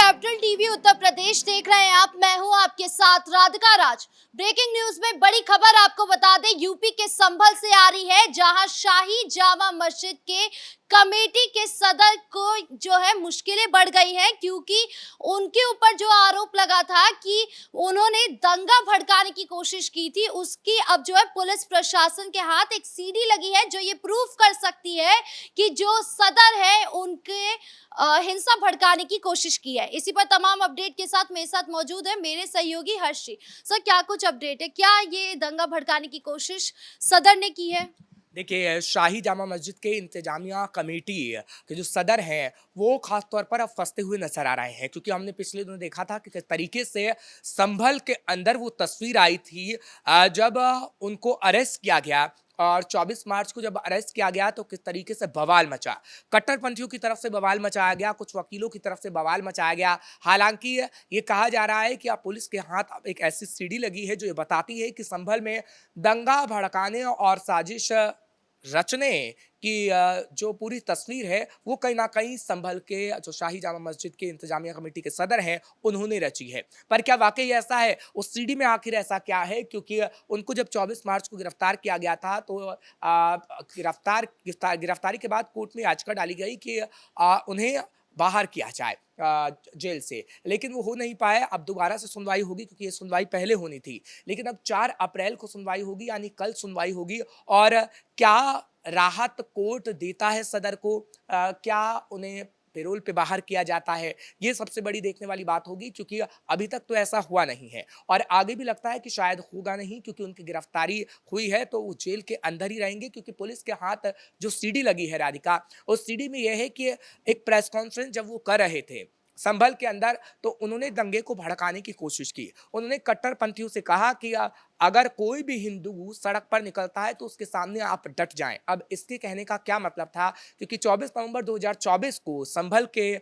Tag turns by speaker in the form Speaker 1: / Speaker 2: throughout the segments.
Speaker 1: Capital TV Uttar Pradesh देख रहे हैं आप। मैं हूं आपके साथ राधिका राज। ब्रेकिंग न्यूज में बड़ी खबर आपको बता दें, यूपी के संभल से आ रही है, जहां शाही जामा मस्जिद के कमेटी के सदर को जो है मुश्किलें बढ़ गई हैं, क्योंकि उनके ऊपर जो आरोप लगा था कि उन्होंने दंगा भड़काने की कोशिश की थी, उसकी अब जो है पुलिस प्रशासन के हाथ एक सीडी लगी है जो ये प्रूफ कर सकती है कि जो सदर है उनके हिंसा भड़काने की कोशिश की है। इसी पर तमाम अपडेट के साथ मेरे साथ मौजूद है मेरे सहयोगी हर्ष जी। सर, क्या कुछ अपडेट है? क्या ये दंगा भड़काने की कोशिश सदर ने की है?
Speaker 2: देखिए, शाही जामा मस्जिद के इंतजामिया कमेटी के जो सदर हैं वो खास तौर पर अब फंसते हुए नजर आ रहे हैं, क्योंकि हमने पिछले दिनों देखा था कि किस तरीके से संभल के अंदर वो तस्वीर आई थी जब उनको अरेस्ट किया गया। और 24 मार्च को जब अरेस्ट किया गया तो किस तरीके से बवाल मचा, कट्टरपंथियों की तरफ से बवाल मचाया गया, कुछ वकीलों की तरफ से बवाल मचाया गया। हालांकि ये कहा जा रहा है कि अब पुलिस के हाथ अब एक ऐसी सीडी लगी है जो ये बताती है कि संभल में दंगा भड़काने और साजिश रचने की जो पूरी तस्वीर है वो कहीं ना कहीं संभल के जो शाही जामा मस्जिद के इंतजामिया कमेटी के सदर हैं उन्होंने रची है। पर क्या वाकई ऐसा है? उस सीडी में आखिर ऐसा क्या है? क्योंकि उनको जब 24 मार्च को गिरफ्तार किया गया था तो गिरफ्तारी के बाद कोर्ट में याचिका डाली गई कि उन्हें बाहर किया जाए जेल से, लेकिन वो हो नहीं पाया। अब दोबारा से सुनवाई होगी, क्योंकि ये सुनवाई पहले होनी थी, लेकिन अब 4 अप्रैल को सुनवाई होगी, यानी कल सुनवाई होगी। और क्या राहत कोर्ट देता है सदर को, क्या उन्हें पैरोल पे बाहर किया जाता है, ये सबसे बड़ी देखने वाली बात होगी, क्योंकि अभी तक तो ऐसा हुआ नहीं है और आगे भी लगता है कि शायद होगा नहीं, क्योंकि उनकी गिरफ्तारी हुई है तो वो जेल के अंदर ही रहेंगे। क्योंकि पुलिस के हाथ जो सीडी लगी है राधिका, उस सीडी में यह है कि एक प्रेस कॉन्फ्रेंस जब वो कर रहे थे संभल के अंदर तो उन्होंने दंगे को भड़काने की कोशिश की। उन्होंने कट्टरपंथियों से कहा कि अगर कोई भी हिंदू सड़क पर निकलता है तो उसके सामने आप डट जाएं। अब इसके कहने का क्या मतलब था? क्योंकि 24 नवंबर 2024 को संभल के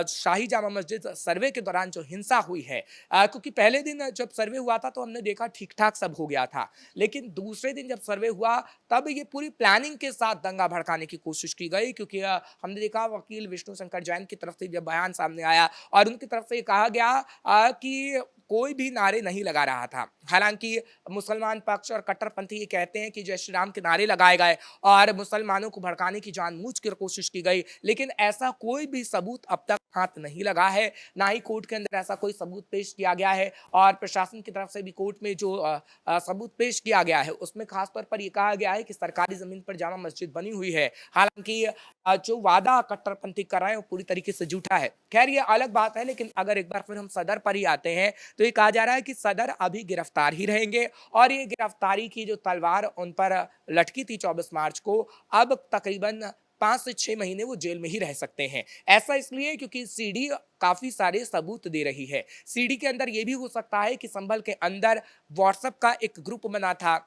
Speaker 2: शाही जामा मस्जिद सर्वे के दौरान जो हिंसा हुई है, क्योंकि पहले दिन जब सर्वे हुआ था तो हमने देखा ठीक ठाक सब हो गया था, लेकिन दूसरे दिन जब सर्वे हुआ तब ये पूरी प्लानिंग के साथ दंगा भड़काने की कोशिश की गई। क्योंकि हमने देखा वकील विष्णु शंकर जैन की तरफ से जब बयान सामने आया और उनकी तरफ से ये कहा गया कि कोई भी नारे नहीं लगा रहा था। हालांकि मुसलमान पक्ष और कट्टरपंथी ये कहते हैं कि जय श्री राम के नारे लगाए गए और मुसलमानों को भड़काने की जानबूझ कर कोशिश की गई, लेकिन ऐसा कोई भी सबूत अब तक हाथ नहीं लगा है, ना ही कोर्ट के अंदर ऐसा कोई सबूत पेश किया गया है। और प्रशासन की तरफ से भी कोर्ट में जो सबूत पेश किया गया है उसमें खासतौर पर यह कहा गया है कि सरकारी जमीन पर जामा मस्जिद बनी हुई है। हालांकि जो वादा कट्टरपंथी कर रहे हैं वो पूरी तरीके से झूठा है। खैर ये अलग बात है, लेकिन अगर एक बार फिर हम सदर पर ही आते हैं तो ये कहा जा रहा है कि सदर अभी गिरफ्तार ही रहेंगे और ये गिरफ्तारी की जो तलवार उन पर लटकी थी 24 मार्च को, अब तकरीबन 5 से 6 महीने वो जेल में ही रह सकते हैं। ऐसा इसलिए क्योंकि सीडी काफी सारे सबूत दे रही है। सीडी के अंदर ये भी हो सकता है कि संभल के अंदर व्हाट्सएप का एक ग्रुप बना था,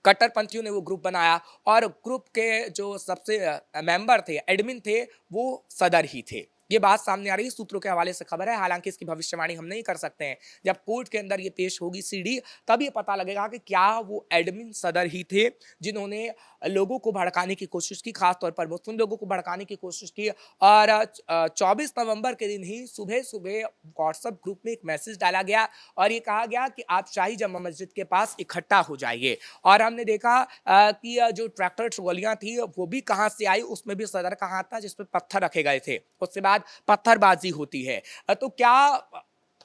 Speaker 2: कट्टरपंथियों ने वो ग्रुप बनाया और ग्रुप के जो सबसे मेंबर थे, एडमिन थे, वो सदर ही थे। ये बात सामने आ रही है, सूत्रों के हवाले से खबर है। हालांकि इसकी भविष्यवाणी हम नहीं कर सकते हैं। जब कोर्ट के अंदर ये पेश होगी सीडी, तब ये पता लगेगा कि क्या वो एडमिन सदर ही थे जिन्होंने लोगों को भड़काने की कोशिश की, खासतौर पर मुस्लिम लोगों को भड़काने की कोशिश की। और 24 नवंबर के दिन ही सुबह सुबह व्हाट्सएप ग्रुप में एक मैसेज डाला गया और ये कहा गया कि आप शाही जामा मस्जिद के पास इकट्ठा हो जाइए। और हमने देखा कि जो ट्रैक्टर ट्रॉलियां थी वो भी कहां से आई, उसमें भी सदर का हाथ था, जिसपे पत्थर रखे गए थे। उसके बाद पत्थरबाजी होती है। तो क्या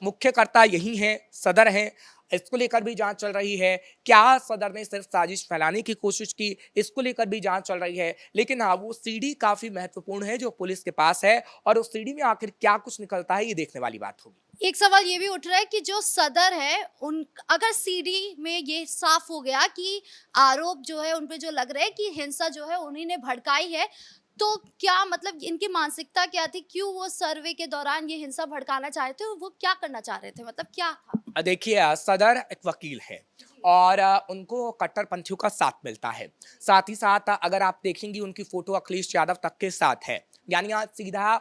Speaker 2: मुख्यकर्ता यही है, सदर हैं? इसको लेकर भी जांच चल रही है। क्या सदर ने सिर्फ साजिश फैलाने की कोशिश की, इसको लेकर भी जांच चल रही है। लेकिन हाँ, वो सीडी काफी महत्वपूर्ण है जो पुलिस के पास है और उस सीडी में आखिर क्या कुछ निकलता है ये देखने वाली बात होगी।
Speaker 1: एक सवाल ये भी उठ रहा है कि जो सदर है उन अगर सीडी में ये साफ हो गया कि आरोप जो है उन पे जो लग रहा है कि हिंसा जो है उन्हीं ने भड़काई है, तो क्या मतलब इनकी मानसिकता क्या थी? क्यों वो सर्वे के दौरान ये हिंसा भड़काना चाह रहे थे? वो क्या करना चाह रहे थे? मतलब क्या था?
Speaker 2: देखिए, सदर एक वकील है और उनको कट्टरपंथियों का साथ मिलता है। साथ ही साथ अगर आप देखेंगी उनकी फोटो अखिलेश यादव तक के साथ है, यानी आज सीधा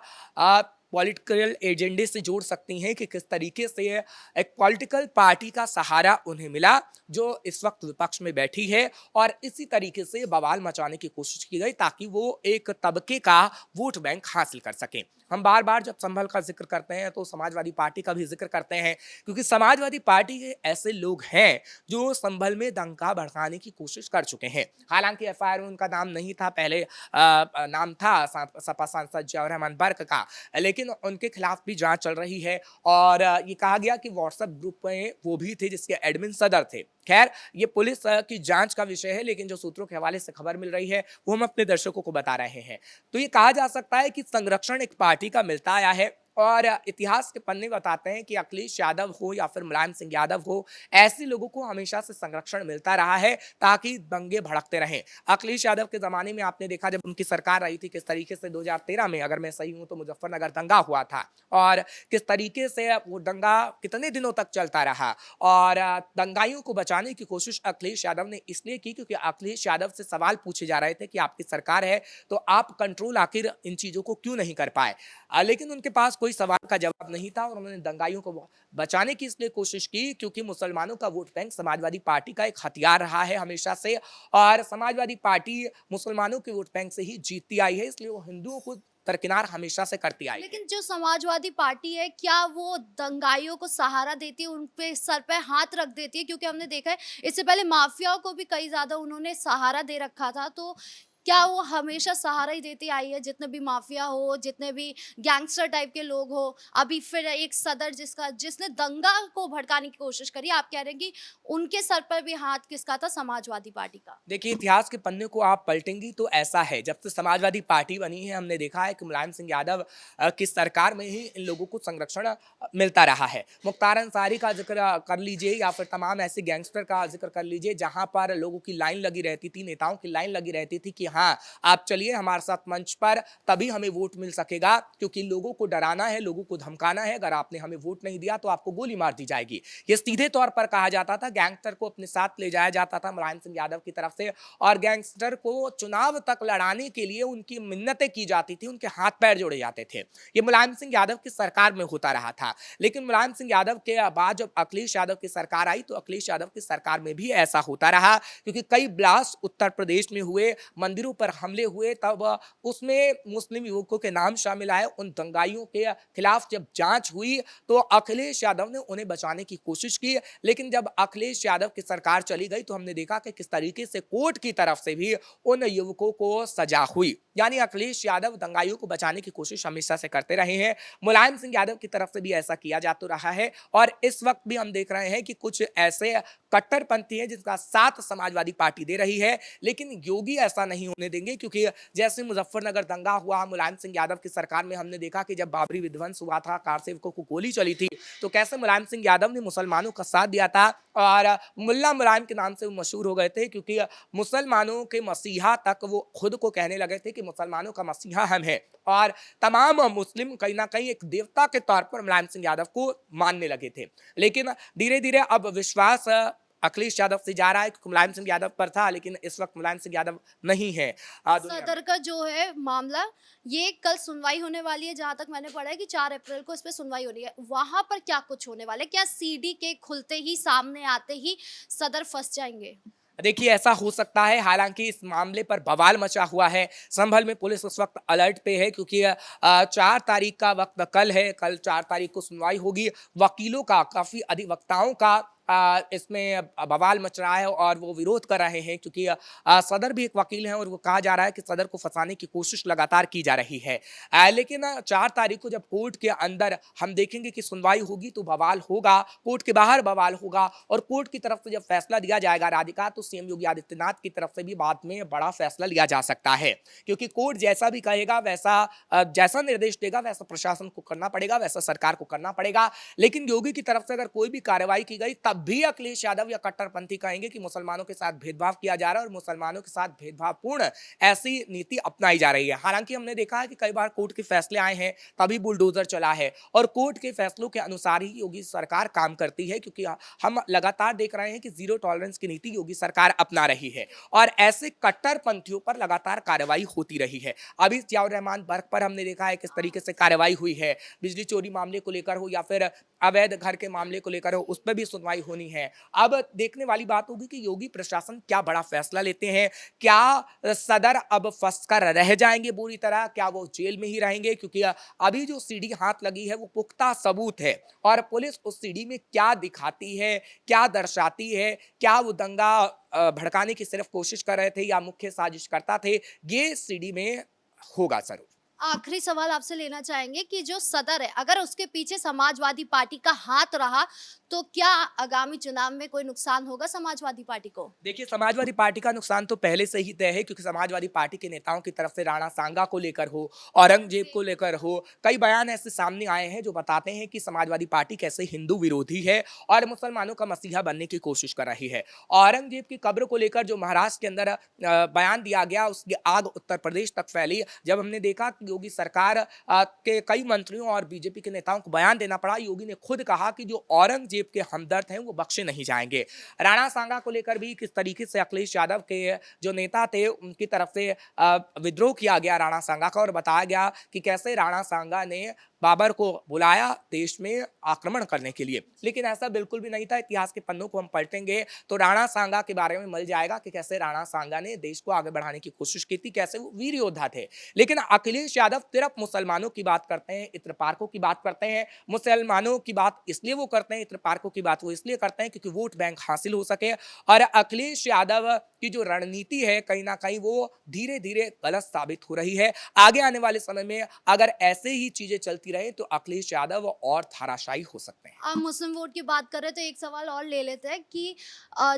Speaker 2: पॉलिटिकल एजेंडे से जोड़ सकती हैं कि किस तरीके से एक पॉलिटिकल पार्टी का सहारा उन्हें मिला जो इस वक्त विपक्ष में बैठी है, और इसी तरीके से बवाल मचाने की कोशिश की गई ताकि वो एक तबके का वोट बैंक हासिल कर सकें। हम बार बार जब संभल का जिक्र करते हैं तो समाजवादी पार्टी का भी जिक्र करते हैं, क्योंकि समाजवादी पार्टी के ऐसे लोग हैं जो संभल में दंगा भड़काने की कोशिश कर चुके हैं। हालांकि एफआईआर में उनका नाम नहीं था, पहले नाम था सपा सांसद जियाउर रहमान बर्क का, लेकिन उनके खिलाफ भी जांच चल रही है। और ये कहा गया कि व्हाट्सएप ग्रुप में वो भी थे जिसके एडमिन सदर थे। खैर, ये पुलिस की जांच का विषय है, लेकिन जो सूत्रों के हवाले से खबर मिल रही है वो हम अपने दर्शकों को बता रहे हैं। तो ये कहा जा सकता है कि संरक्षण एक पार्टी का मिलता आया है, और इतिहास के पन्ने बताते हैं कि अखिलेश यादव हो या फिर मुलायम सिंह यादव हो, ऐसे लोगों को हमेशा से संरक्षण मिलता रहा है ताकि दंगे भड़कते रहें। अखिलेश यादव के जमाने में आपने देखा जब उनकी सरकार आई थी, किस तरीके से 2013 में, अगर मैं सही हूं तो, मुजफ्फरनगर दंगा हुआ था, और किस तरीके से वो दंगा कितने दिनों तक चलता रहा। और दंगाइयों को बचाने की कोशिश अखिलेश यादव ने इसलिए की क्योंकि अखिलेश यादव से सवाल पूछे जा रहे थे कि आपकी सरकार है तो आप कंट्रोल आखिर इन चीजों को क्यों नहीं कर पाए। लेकिन उनके पास कोई सवाल का जवाब नहीं था, और उन्होंने दंगाइयों को बचाने की इसलिए कोशिश की क्योंकि मुसलमानों का वोट बैंक समाजवादी पार्टी का एक हथियार रहा है हमेशा से, और समाजवादी पार्टी मुसलमानों के वोट बैंक से ही जीतती आई है, इसलिए वो हिंदुओं को दरकिनार हमेशा से करती आई है।
Speaker 1: लेकिन जो समाजवादी पार्टी है, क्या वो दंगाइयों को सहारा देती है, उन पे सर पे हाथ रख देती है? क्योंकि हमने देखा है इससे पहले माफियाओं को भी कई ज्यादा उन्होंने सहारा दे रखा था, तो क्या वो हमेशा सहारा ही देती आई है? जितने भी माफिया हो, जितने भी गैंगस्टर टाइप के लोग हो, अभी फिर एक सदर जिसने दंगा को भड़काने की कोशिश करी, आप कह रहे हैं कि उनके सर पर भी हाथ किसका था? समाजवादी पार्टी का।
Speaker 2: देखिए, इतिहास के पन्ने को आप पलटेंगी तो ऐसा है, जब से समाजवादी पार्टी बनी है हमने देखा है कि मुलायम सिंह यादव की सरकार में ही इन लोगों को संरक्षण मिलता रहा है। मुख्तार अंसारी का जिक्र कर लीजिए या फिर तमाम ऐसे गैंगस्टर का जिक्र कर लीजिए जहां पर लोगों की लाइन लगी रहती थी, नेताओं की लाइन लगी रहती थी कि हाँ, आप चलिए हमारे साथ मंच पर, तभी हमें वोट मिल सकेगा, क्योंकि लोगों को डराना है, लोगों को धमकाना है, अगर आपने हमें वोट नहीं दिया तो आपको गोली मार दी जाएगी। ये सीधे तौर पर कहा जाता था। गैंगस्टर को अपने साथ ले जाया जाता था मुलायम सिंह यादव की तरफ से, और गैंगस्टर को चुनाव तक लड़ाने के लिए उनकी मिन्नतें की जाती थी, उनके हाथ पैर जोड़े जाते थे। ये मुलायम सिंह यादव की सरकार में होता रहा था। लेकिन मुलायम सिंह यादव के बाद जब अखिलेश यादव की सरकार आई तो अखिलेश यादव की सरकार में भी ऐसा होता रहा, क्योंकि कई ब्लास्ट उत्तर प्रदेश में हुए, मंदिरों पर हमले हुए, तब उसमें मुस्लिम युवकों के नाम शामिल आए। उन दंगाइयों के खिलाफ जब जांच हुई तो अखिलेश यादव ने उन्हें बचाने की कोशिश की, लेकिन जब अखिलेश यादव की सरकार चली गई तो हमने देखा कि किस तरीके से कोर्ट की तरफ से भी उन युवकों को सजा हुई। यानी अखिलेश यादव दंगाइयों को बचाने की कोशिश हमेशा से करते रहे हैं, मुलायम सिंह यादव की तरफ से भी ऐसा किया जा तो रहा है, और इस वक्त भी हम देख रहे हैं कि कुछ ऐसे कट्टरपंथी हैं जिसका साथ समाजवादी पार्टी दे रही है। लेकिन योगी ऐसा नहीं होने देंगे, क्योंकि जैसे मुजफ्फरनगर दंगा हुआ मुलायम सिंह यादव की सरकार में, हमने देखा कि जब बाबरी विध्वंस हुआ था, कार सेवकों को गोली चली थी, तो कैसे मुलायम सिंह यादव ने मुसलमानों का साथ दिया था, और मुल्ला मुलायम के नाम से वो मशहूर हो गए थे, क्योंकि मुसलमानों के मसीहा तक वो खुद को कहने लगे थे कि मुसलमानों का मसीहा हम है, और तमाम मुस्लिम कहीं ना कहीं एक देवता के तौर पर मुलायम सिंह यादव को मानने लगे थे। लेकिन धीरे धीरे अब विश्वास अखिलेश यादव से जा रहा है, क्योंकि मुलायम सिंह यादव पर था, लेकिन इस वक्त मुलायम सिंह यादव नहीं है दुनिया में।
Speaker 1: सदर का जो है मामला, ये कल सुनवाई होने वाली है, जहां तक मैंने पढ़ा है कि 4 अप्रैल को इस पे सुनवाई हो रही है। वहां पर क्या कुछ होने वाला है? क्या सीडी के खुलते ही, सामने आते ही सदर फंस जाएंगे?
Speaker 2: देखिए, ऐसा हो सकता है, हालांकि इस मामले पर बवाल मचा हुआ है। संभल में पुलिस उस वक्त अलर्ट पे है, क्योंकि 4 तारीख का वक्त कल है, कल 4 तारीख को सुनवाई होगी। वकीलों का, काफी अधिवक्ताओं का इसमें बवाल मच रहा है और वो विरोध कर रहे हैं, क्योंकि सदर भी एक वकील हैं और वो कहा जा रहा है कि सदर को फंसाने की कोशिश लगातार की जा रही है। लेकिन 4 तारीख को जब कोर्ट के अंदर हम देखेंगे कि सुनवाई होगी तो बवाल होगा, कोर्ट के बाहर बवाल होगा, और कोर्ट की तरफ से जब फैसला दिया जाएगा राधिका, तो सीएम योगी आदित्यनाथ की तरफ से भी बाद में बड़ा फैसला लिया जा सकता है, क्योंकि कोर्ट जैसा भी कहेगा वैसा, जैसा निर्देश देगा वैसा प्रशासन को करना पड़ेगा, वैसा सरकार को करना पड़ेगा। लेकिन योगी की तरफ से अगर कोई भी कार्रवाई की गई तब भी अखिलेश यादव या कट्टरपंथी कहेंगे कि मुसलमानों के साथ भेदभाव किया जा रहा है और मुसलमानों के साथ भेदभावपूर्ण ऐसी नीति अपनाई जा रही है। हालांकि हमने देखा है कि कई बार कोर्ट के फैसले आए हैं तभी बुलडोजर चला है और कोर्ट के फैसलों के अनुसार ही योगी सरकार काम करती है, क्योंकि हम लगातार देख रहे हैं कि जीरो टॉलरेंस की नीति योगी सरकार अपना रही है और ऐसे कट्टरपंथियों पर लगातार कार्रवाई होती रही है। अभी जियाउर रहमान बर्क पर हमने देखा है किस तरीके से कार्रवाई हुई है, बिजली चोरी मामले को लेकर हो या फिर अवैध घर के मामले को लेकर हो, उस पर भी सुनवाई होनी है। अब देखने वाली बात होगी कि योगी प्रशासन क्या बड़ा फैसला लेते हैं। क्या सदर अब फंसकर रह जाएंगे पूरी तरह, क्या वो जेल में ही रहेंगे, क्योंकि अभी जो सीडी हाथ लगी है वो पुख्ता सबूत है और पुलिस उस सीडी में क्या दिखाती है, क्या दर्शाती है, क्या वो दंगा भड़काने की सिर्फ कोशिश कर रहे थे या मुख्य साजिशकर्ता थे, ये सीडी में होगा जरूर।
Speaker 1: आखिरी सवाल आपसे लेना चाहेंगे कि जो सदर है, अगर उसके पीछे समाजवादी पार्टी का हाथ रहा तो क्या आगामी चुनाव में कोई नुकसान होगा समाजवादी पार्टी को?
Speaker 2: देखिए, समाजवादी पार्टी का नुकसान तो पहले से ही तय है, क्योंकि समाजवादी पार्टी के नेताओं की तरफ से राणा सांगा को लेकर हो, औरंगजेब को लेकर हो, कई बयान ऐसे सामने आए हैं जो बताते हैं कि समाजवादी पार्टी कैसे हिंदू विरोधी है और मुसलमानों का मसीहा बनने की कोशिश कर रही है। औरंगजेब की कब्र को लेकर जो महाराष्ट्र के अंदर बयान दिया गया, उसकी आग उत्तर प्रदेश तक फैली। जब हमने देखा कि योगी सरकार के कई मंत्रियों और बीजेपी के नेताओं को बयान देना पड़ा, योगी ने खुद कहा कि जो औरंगजेब के हमदर्द हैं वो बख्शे नहीं जाएंगे। राणा सांगा को लेकर भी किस तरीके से अखिलेश यादव के जो नेता थे उनकी तरफ से विद्रोह किया गया राणा सांगा का और बताया गया कि कैसे राणा सांगा ने बाबर को बुलाया देश में आक्रमण करने के लिए, लेकिन ऐसा बिल्कुल भी नहीं था। इतिहास के पन्नों को हम पलटेंगे तो राणा सांगा के बारे में मिल जाएगा कि कैसे राणा सांगा ने देश को आगे बढ़ाने की कोशिश की थी, कैसे वो वीर योद्धा थे। लेकिन अखिलेश यादव सिर्फ मुसलमानों की बात करते हैं, इत्र पार्कों की बात करते हैं। मुसलमानों की बात इसलिए वो करते हैं, इत्र पार्कों की बात वो इसलिए करते हैं क्योंकि वोट बैंक हासिल हो सके। और अखिलेश यादव की जो रणनीति है कहीं ना कहीं वो धीरे धीरे गलत साबित हो रही है। आगे आने वाले समय में अगर ऐसे ही चीजें चलती रहे तो अखिलेश यादव और धाराशायी हो सकते हैं।
Speaker 1: आप मुस्लिम वोट की बात कर रहे हैं तो एक सवाल और ले लेते हैं कि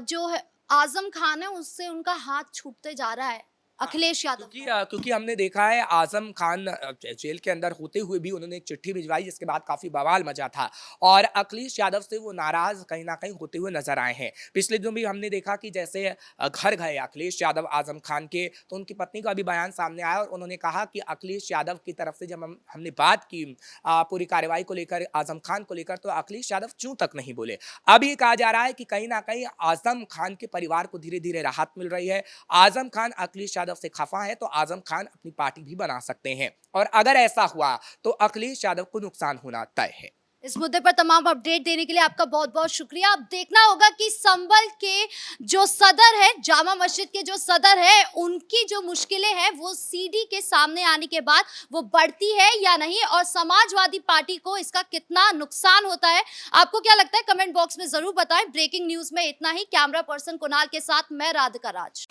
Speaker 1: जो है आजम खान है उससे उनका हाथ छूटते जा रहा है अखिलेश यादव का।
Speaker 2: क्योंकि हमने देखा है आजम खान जेल के अंदर होते हुए भी उन्होंने एक चिट्ठी भिजवाई जिसके बाद काफी बवाल मचा था और अखिलेश यादव से वो नाराज कहीं ना कहीं होते हुए नजर आए हैं। पिछले दिनों भी हमने देखा कि जैसे घर गए अखिलेश यादव आजम खान के, तो उनकी पत्नी का भी बयान सामने आया और उन्होंने कहा कि अखिलेश यादव की तरफ से जब हमने बात की पूरी कार्रवाई को लेकर, आजम खान को लेकर, तो अखिलेश यादव चूं तक नहीं बोले। अब ये कहा जा रहा है कि कहीं ना कहीं आजम खान के परिवार को धीरे धीरे राहत मिल रही है। आजम खान अखिलेश यादव से खफा है तो आजम खान अपनी पार्टी भी बना सकते हैं और अगर ऐसा हुआ तो अखिलेश यादव को नुकसान होना तय है।
Speaker 1: इस मुद्दे पर तमाम अपडेट देने के लिए आपका बहुत बहुत शुक्रिया। अब देखना होगा कि संभल के जो सदर है, जामा मस्जिद के जो सदर है, उनकी जो मुश्किलें हैं वो सीडी के सामने आने के बाद वो बढ़ती है या नहीं और समाजवादी पार्टी को इसका कितना नुकसान होता है। आपको क्या लगता है कमेंट बॉक्स में जरूर बताएं। ब्रेकिंग न्यूज में इतना ही। कैमरा पर्सन कुणाल के साथ मैं राधिका राज।